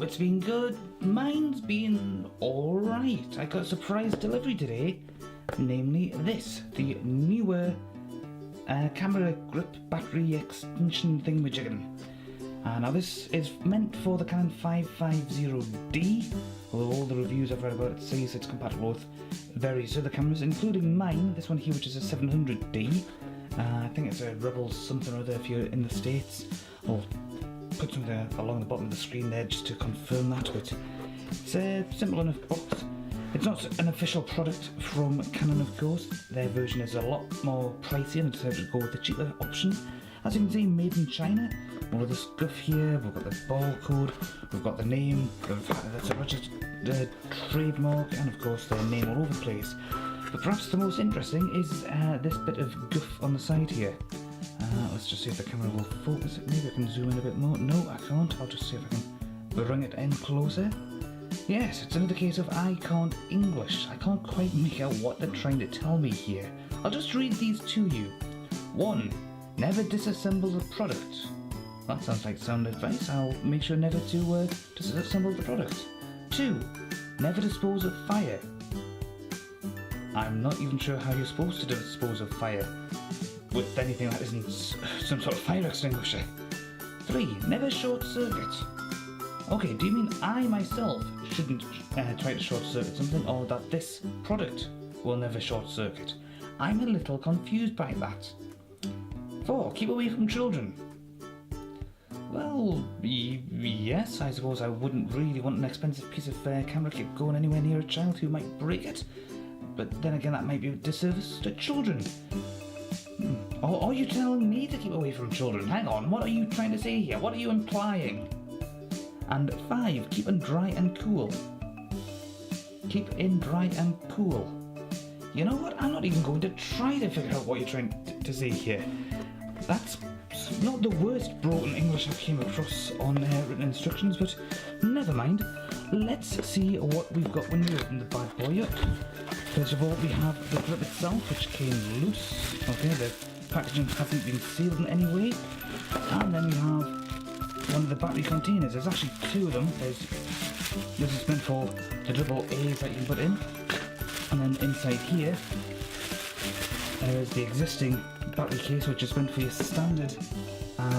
hope it's been good. Mine's been alright. I got a surprise delivery today, namely this, the Neewer camera grip battery extension thingamajigger. Now this is meant for the Canon 550D, although all the reviews I've read about it says it's compatible with various other cameras, including mine, this one here, which is a 700D. I think it's a Rebel something or other if you're in the States. I'll put something along the bottom of the screen there just to confirm that, but it's a simple enough box. It's not an official product from Canon, of course. Their version is a lot more pricey and decided to go with the cheaper option. As you can see, made in China. All of the stuff here, we've got the barcode, we've got the name, that's a registered trademark, and of course their name all over the place. But perhaps the most interesting is this bit of guff on the side here. Let's just see if the camera will focus it. Maybe I can zoom in a bit more. No, I can't. I'll just see if I can bring it in closer. Yes, it's another case of I can't English. I can't quite make out what they're trying to tell me here. I'll just read these to you. 1. Never disassemble the product. That sounds like sound advice. I'll make sure never to disassemble the product. 2. Never dispose of fire. I'm not even sure how you're supposed to dispose of fire with anything that isn't some sort of fire extinguisher. 3. Never short circuit. Okay, do you mean I myself shouldn't try to short circuit something, or that this product will never short circuit? I'm a little confused by that. 4. Keep away from children. Well, yes, I suppose I wouldn't really want an expensive piece of camera kit going anywhere near a child who might break it. But then again, that might be a disservice to children. Or are you telling me to keep away from children? Hang on, what are you trying to say here? What are you implying? And 5, keep in dry and cool. Keep in dry and cool. You know what? I'm not even going to try to figure out what you're trying to say here. That's not the worst broken English I've came across on written instructions, but never mind. Let's see what we've got when we open the bad boy up. First of all, we have the grip itself, which came loose. Okay, the packaging hasn't been sealed in any way. And then we have one of the battery containers. There's actually 2 of them. This is meant for the double A's that you can put in. And then inside here, there's the existing battery case, which is meant for your standard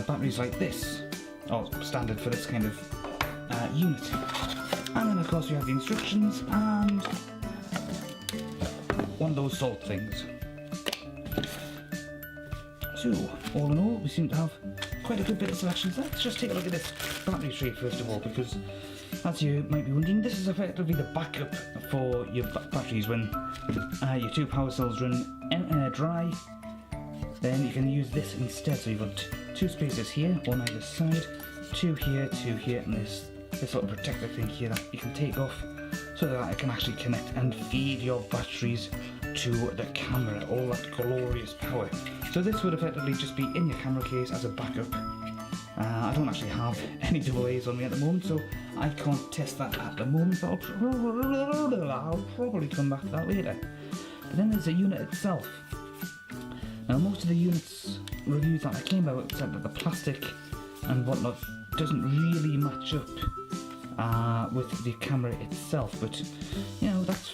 batteries like this. Or standard for this kind of unit. And then of course we have the instructions and one of those salt things. So, all in all, we seem to have quite a good bit of selections. Let's just take a look at this battery tray first of all, because as you might be wondering, this is effectively the backup for your batteries when your 2 Powercells run dry. Then you can use this instead. So you've got 2 spaces here, one either side, 2 here, 2 here, and this little protector thing here that you can take off so that it can actually connect and feed your batteries to the camera, all that glorious power. So this would effectively just be in your camera case as a backup. I don't actually have any AA's on me at the moment, so I can't test that at the moment, but I'll probably come back to that later. But then there's the unit itself. Now most of the units reviews that I came out said that the plastic and whatnot doesn't really match up with the camera itself, but you know, that's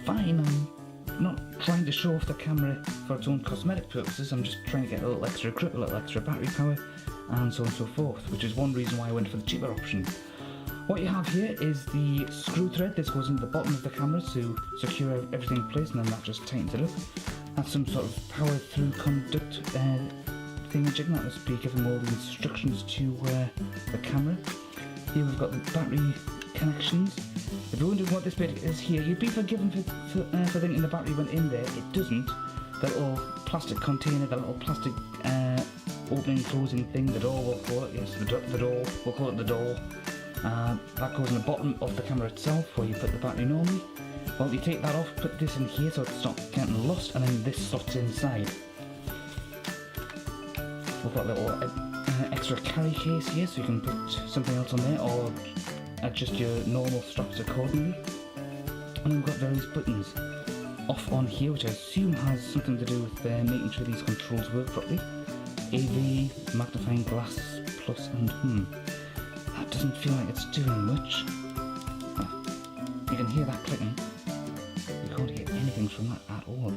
fine. I'm not trying to show off the camera for its own cosmetic purposes. I'm just trying to get a little extra grip, a little extra battery power, and so on and so forth, which is one reason why I went for the cheaper option. What you have here is the screw thread. This goes into the bottom of the camera to secure everything in place, and then that just tightens it up. That's some sort of power through conduct thingamajig that must be giving all the instructions to the camera. Here we've got the battery connections. If you're wondering what this bit is here, you'd be forgiven for thinking the battery went in there. It doesn't. The little plastic container, the little plastic opening closing thing, the door we'll call it, yes, the door, we'll call it the door. That goes in the bottom of the camera itself where you put the battery normally. Well, you take that off, put this in here so it's not getting lost, and then this slots inside. We've got a little extra carry case here so you can put something else on there or adjust your normal straps accordingly. And then we've got various buttons off on here, which I assume has something to do with making sure these controls work properly. AV, magnifying glass, plus and That doesn't feel like it's doing much. You can hear that clicking. You can't get anything from that at all.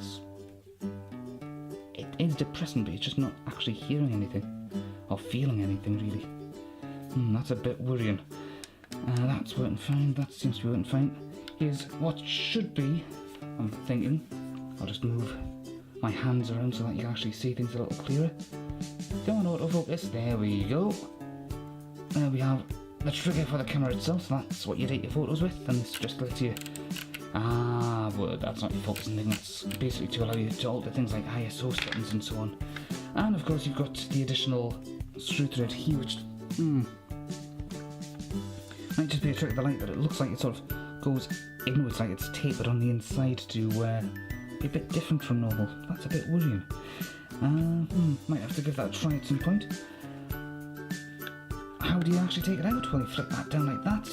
It is depressing, but it's just not actually hearing anything or feeling anything really. That's a bit worrying. That's working fine. That seems to be working fine. Here's what should be. I'm thinking I'll just move my hands around so that you can actually see things a little clearer. Come on, autofocus. There we go. There we have the trigger for the camera itself. So that's what you take your photos with, and this just lets you. Well, that's not your focusing thing. That's basically to allow you to alter things like ISO settings and so on. And of course, you've got the additional screw thread here, which might just be a trick of the light, but it looks like it sort of goes inwards, like it's tapered on the inside to be a bit different from normal. That's a bit worrying. Might have to give that a try at some point. How do you actually take it out? Well, you flip that down like that,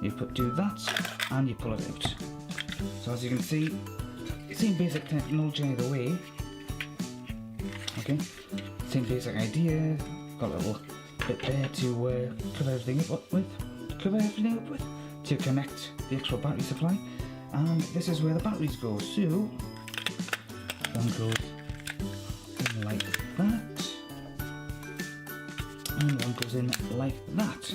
you do that, and you pull it out. So as you can see, same basic technology either way. Okay, same basic idea. Got a little bit there to cover everything up with. To connect the extra battery supply, and this is where the batteries go. So one goes in like that, and one goes in like that,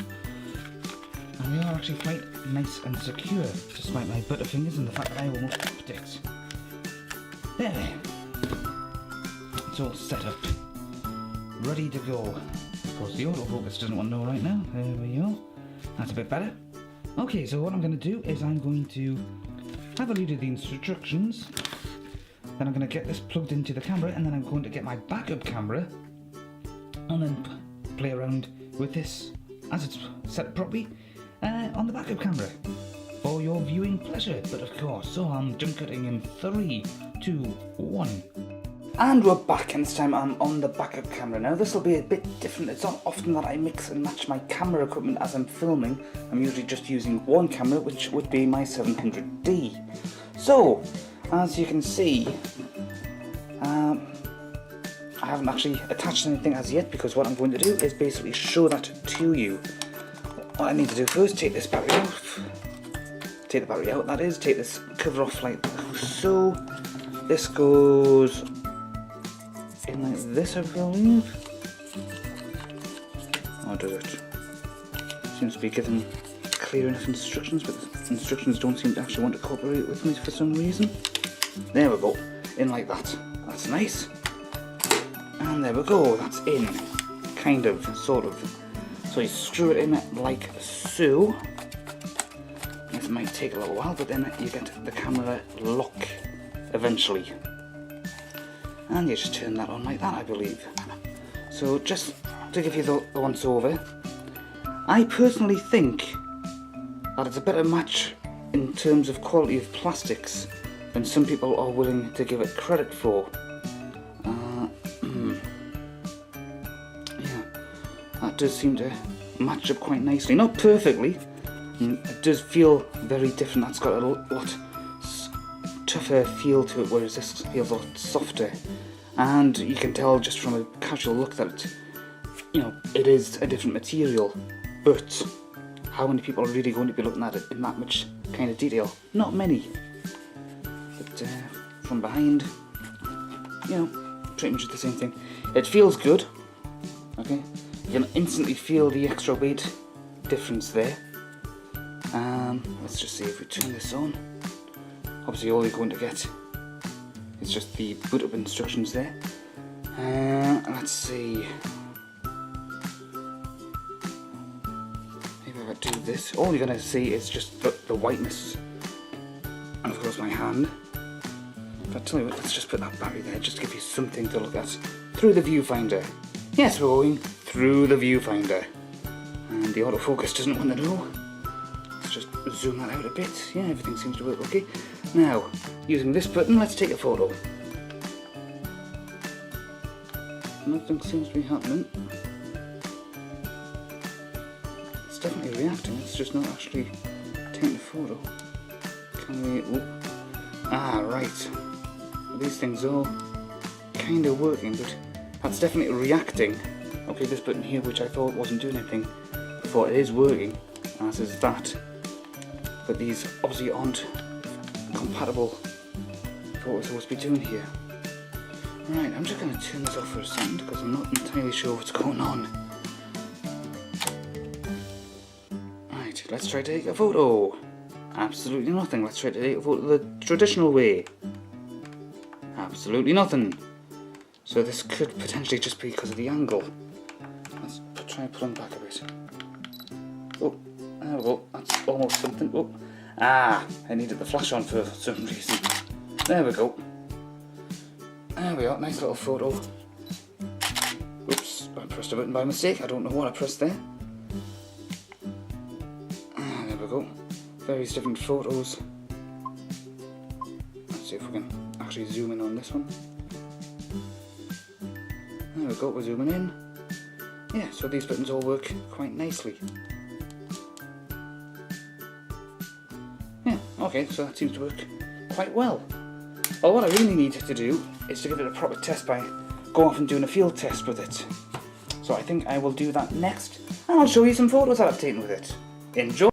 and they are actually quite nice and secure, despite my butterfingers and the fact that I almost dropped it. There, it's all set up, ready to go. Of course, the autofocus doesn't want to know right now. There we go. That's a bit better. Okay, so what I'm going to do is I'm going to have a read of the instructions, then I'm going to get this plugged into the camera, and then I'm going to get my backup camera and then play around with this as it's set up properly on the backup camera for your viewing pleasure. But of course, so I'm jump cutting in 3, 2, 1. And we're back, and this time I'm on the backup camera. Now this will be a bit different. It's not often that I mix and match my camera equipment as I'm filming. I'm usually just using one camera, which would be my 700D. So, as you can see, I haven't actually attached anything as yet, because what I'm going to do is basically show that to you. What I need to do first, take this battery off. Take the battery out, that is. Take this cover off like so. This goes in like this, I believe. Or does it? Seems to be given clear enough instructions, but the instructions don't seem to actually want to cooperate with me for some reason. There we go, in like that. That's nice. And there we go, that's in. Kind of, sort of. So you screw it in like so. This might take a little while, but then you get the camera lock eventually. And you just turn that on like that, I believe. So just to give you the once over, I personally think that it's a better match in terms of quality of plastics than some people are willing to give it credit for. Yeah, that does seem to match up quite nicely. Not perfectly, it does feel very different. That's got a lot tougher feel to it, whereas this feels a lot softer, and you can tell just from a casual look that it is a different material. But how many people are really going to be looking at it in that much kind of detail? Not many. But from behind, pretty much the same thing. It feels good. Okay, you can instantly feel the extra weight difference there. Let's just see if we turn this on. Obviously all you're going to get is just the boot up instructions there. Let's see. Maybe if I do this, all you're going to see is just the whiteness. And of course my hand. But I tell you what, let's just put that battery there, just to give you something to look at through the viewfinder. Yes, we're going through the viewfinder. And the autofocus doesn't want to know. Just zoom that out a bit. Yeah, everything seems to work okay. Now, using this button, let's take a photo. Nothing seems to be happening. It's definitely reacting, it's just not actually taking a photo. Can we... Oh. Ah, right. These things are kind of working, but that's definitely reacting. Okay, this button here, which I thought wasn't doing anything for it is working, as is that. But these obviously aren't compatible for what we're supposed to be doing here. Right, I'm just going to turn this off for a second because I'm not entirely sure what's going on. Right, let's try to take a photo. Absolutely nothing. Let's try to take a photo the traditional way. Absolutely nothing. So this could potentially just be because of the angle. Let's try and put them back a bit. Oh, there we go. That's almost something. Oh, I needed the flash on for some reason. There we go. There we are, nice little photo. Oops, I pressed a button by mistake. I don't know what I pressed there. There we go. Various different photos. Let's see if we can actually zoom in on this one. There we go, we're zooming in. Yeah, so these buttons all work quite nicely. Yeah, okay, so that seems to work quite well. Well, what I really need to do is to give it a proper test by going off and doing a field test with it. So I think I will do that next, and I'll show you some photos that I've taken with it. Enjoy!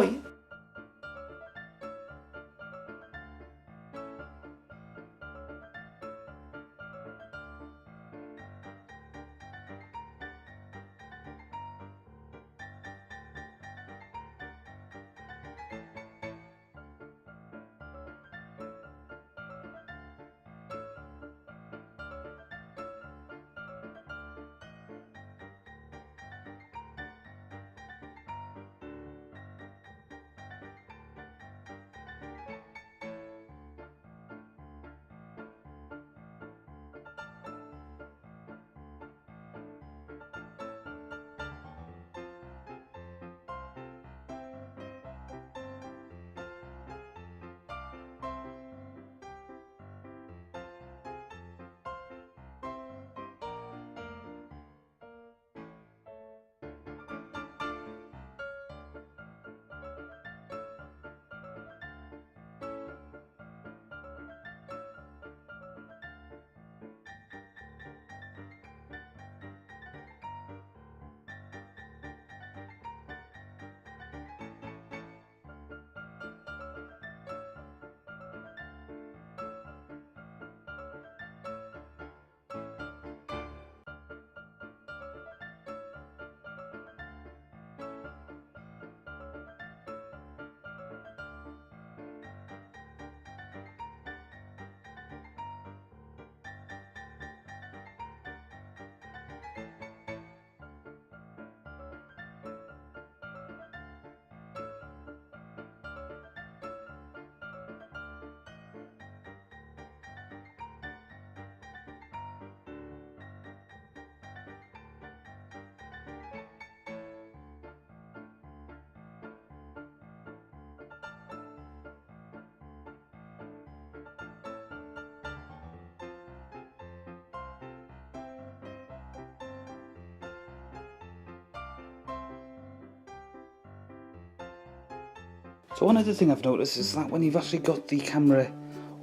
So one other thing I've noticed is that when you've actually got the camera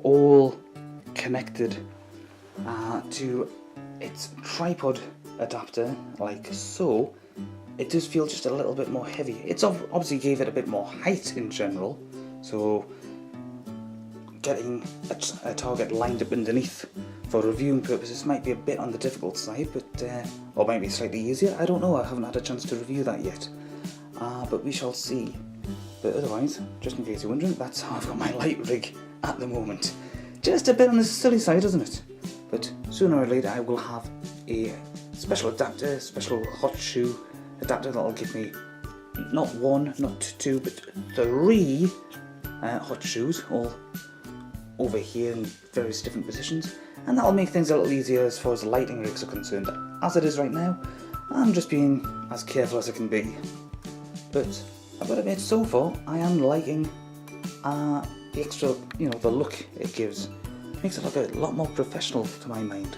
all connected to its tripod adapter, like so, it does feel just a little bit more heavy. It's obviously gave it a bit more height in general, so getting a target lined up underneath for reviewing purposes might be a bit on the difficult side, but or might be slightly easier. I don't know, I haven't had a chance to review that yet, but we shall see. But otherwise, just in case you're wondering, that's how I've got my light rig at the moment. Just a bit on the silly side, isn't it? But sooner or later I will have a special adapter, special hot shoe adapter that'll give me not one, not two, but 3 hot shoes, all over here in various different positions, and that'll make things a little easier as far as lighting rigs are concerned. As it is right now, I'm just being as careful as I can be. But I've got to admit, so far, I am liking the extra, the look it gives. Makes it look a lot more professional to my mind.